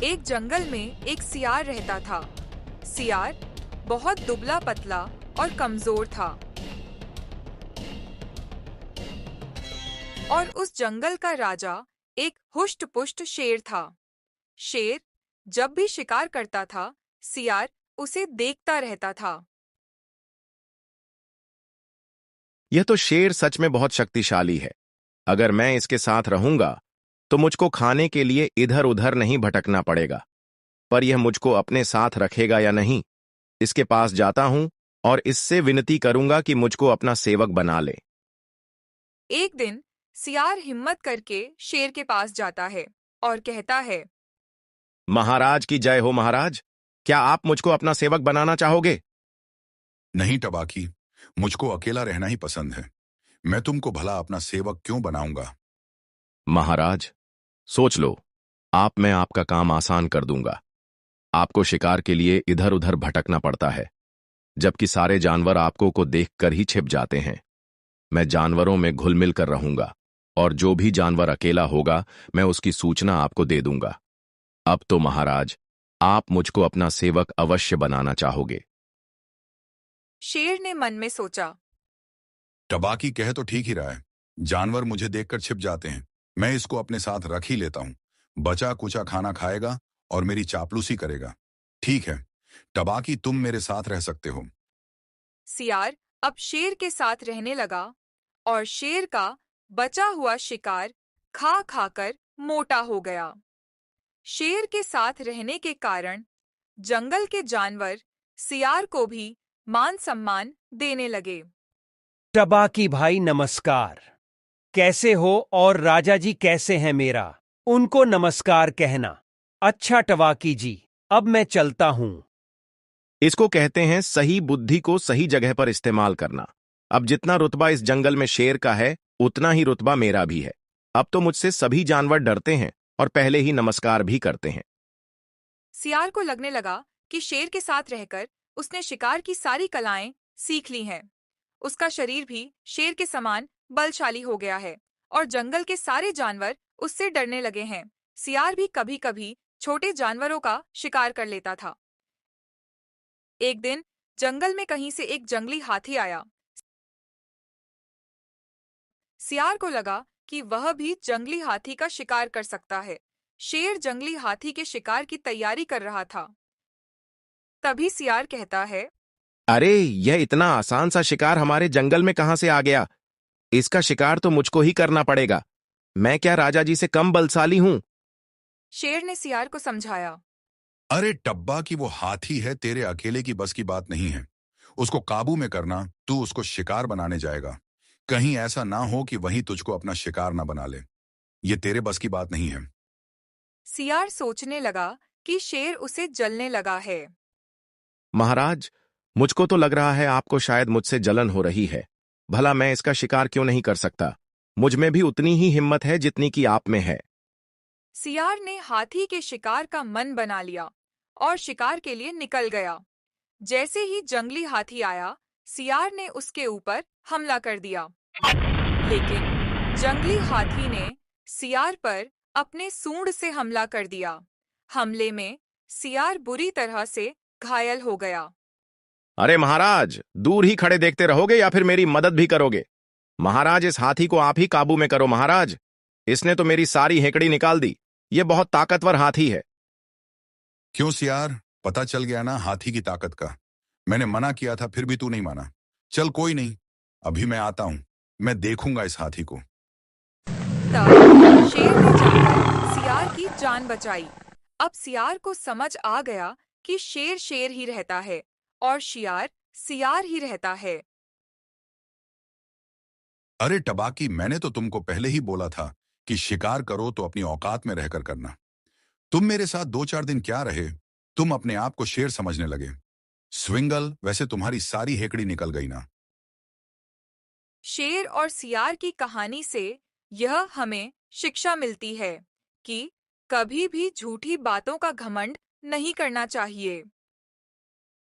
एक जंगल में एक सियार रहता था। सियार बहुत दुबला पतला और कमजोर था और उस जंगल का राजा एक हुष्ट-पुष्ट शेर था। शेर जब भी शिकार करता था, सियार उसे देखता रहता था। यह तो शेर सच में बहुत शक्तिशाली है। अगर मैं इसके साथ रहूंगा तो मुझको खाने के लिए इधर उधर नहीं भटकना पड़ेगा। पर यह मुझको अपने साथ रखेगा या नहीं, इसके पास जाता हूं और इससे विनती करूंगा कि मुझको अपना सेवक बना ले। एक दिन सियार हिम्मत करके शेर के पास जाता है और कहता है, महाराज की जय हो महाराज, क्या आप मुझको अपना सेवक बनाना चाहोगे? नहीं टबाकी, मुझको अकेला रहना ही पसंद है। मैं तुमको भला अपना सेवक क्यों बनाऊंगा? महाराज, सोच लो, मैं आपका काम आसान कर दूंगा। आपको शिकार के लिए इधर उधर भटकना पड़ता है, जबकि सारे जानवर आपको को देखकर ही छिप जाते हैं। मैं जानवरों में घुल मिल कर रहूंगा और जो भी जानवर अकेला होगा मैं उसकी सूचना आपको दे दूंगा। अब तो महाराज, आप मुझको अपना सेवक अवश्य बनाना चाहोगे। शेर ने मन में सोचा, टबाकी कह तो ठीक ही रहा है। जानवर मुझे देखकर छिप जाते हैं, मैं इसको अपने साथ रख ही लेता हूं। बचा कुचा खाना खाएगा और मेरी चापलूसी करेगा। ठीक है, टबाकी तुम मेरे साथ रह सकते हो। सियार अब शेर के साथ रहने लगा और शेर का बचा हुआ शिकार खा खाकर मोटा हो गया। शेर के साथ रहने के कारण जंगल के जानवर सियार को भी मान सम्मान देने लगे। टबाकी भाई नमस्कार। कैसे हो और राजा जी कैसे हैं मेरा? उनको नमस्कार कहना। अच्छा टबाकी जी, अब मैं चलता हूं। इसको कहते हैं सही बुद्धि को सही जगह पर इस्तेमाल करना। अब जितना रुतबा इस जंगल में शेर का है, उतना ही रुतबा मेरा भी है। अब तो मुझसे सभी जानवर डरते हैं और पहले ही नमस्कार भी करते हैं। सियार को लगने लगा कि शेर के साथ रहकर उसने शिकार की सारी कलाएं सीख ली हैं। उसका शरीर भी शेर के समान बलशाली हो गया है और जंगल के सारे जानवर उससे डरने लगे हैं। सियार भी कभी-कभी छोटे जानवरों का शिकार कर लेता था। एक दिन जंगल में कहीं से एक जंगली हाथी आया। सियार को लगा कि वह भी जंगली हाथी का शिकार कर सकता है। शेर जंगली हाथी के शिकार की तैयारी कर रहा था। तभी सियार कहता है, अरे, यह इतना आसान सा शिकार हमारे जंगल में कहां से आ गया? इसका शिकार तो मुझको ही करना पड़ेगा। मैं क्या राजा जी से कम बलशाली हूं? शेर ने सियार को समझाया। अरे टब्बा की वो हाथी है, तेरे अकेले की बस की बात नहीं है। उसको काबू में करना, तू उसको शिकार बनाने जाएगा। कहीं ऐसा ना हो कि वही तुझको अपना शिकार ना बना ले। ये तेरे बस की बात नहीं है। सियार सोचने लगा कि शेर उसे जलने लगा है। महाराज, मुझको तो लग रहा है आपको शायद मुझसे जलन हो रही है। भला मैं इसका शिकार क्यों नहीं कर सकता? मुझ में भी उतनी ही हिम्मत है जितनी कि आप में है। सियार ने हाथी के शिकार का मन बना लिया और शिकार के लिए निकल गया। जैसे ही जंगली हाथी आया, सियार ने उसके ऊपर हमला कर दिया। लेकिन जंगली हाथी ने सियार पर अपने सूंड से हमला कर दिया। हमले में सियार बुरी तरह से घायल हो गया। अरे महाराज, दूर ही खड़े देखते रहोगे या फिर मेरी मदद भी करोगे? महाराज, इस हाथी को आप ही काबू में करो महाराज। इसने तो मेरी सारी हेकड़ी निकाल दी। ये बहुत ताकतवर हाथी है। क्यों सियार, पता चल गया ना हाथी की ताकत का? मैंने मना किया था फिर भी तू नहीं माना। चल कोई नहीं, अभी मैं आता हूं। मैं देखूंगा इस हाथी को। तब शेर ने जाकर सियार की जान बचाई। अब सियार को समझ आ गया कि शेर शेर ही रहता है और शियार सियार ही रहता है। अरे टबाकी, मैंने तो तुमको पहले ही बोला था कि शिकार करो तो अपनी औकात में रहकर करना। तुम मेरे साथ 2-4 दिन क्या रहे, तुम अपने आप को शेर समझने लगे। स्विंगल, वैसे तुम्हारी सारी हेकड़ी निकल गई ना? शेर और सियार की कहानी से यह हमें शिक्षा मिलती है कि कभी भी झूठी बातों का घमंड नहीं करना चाहिए।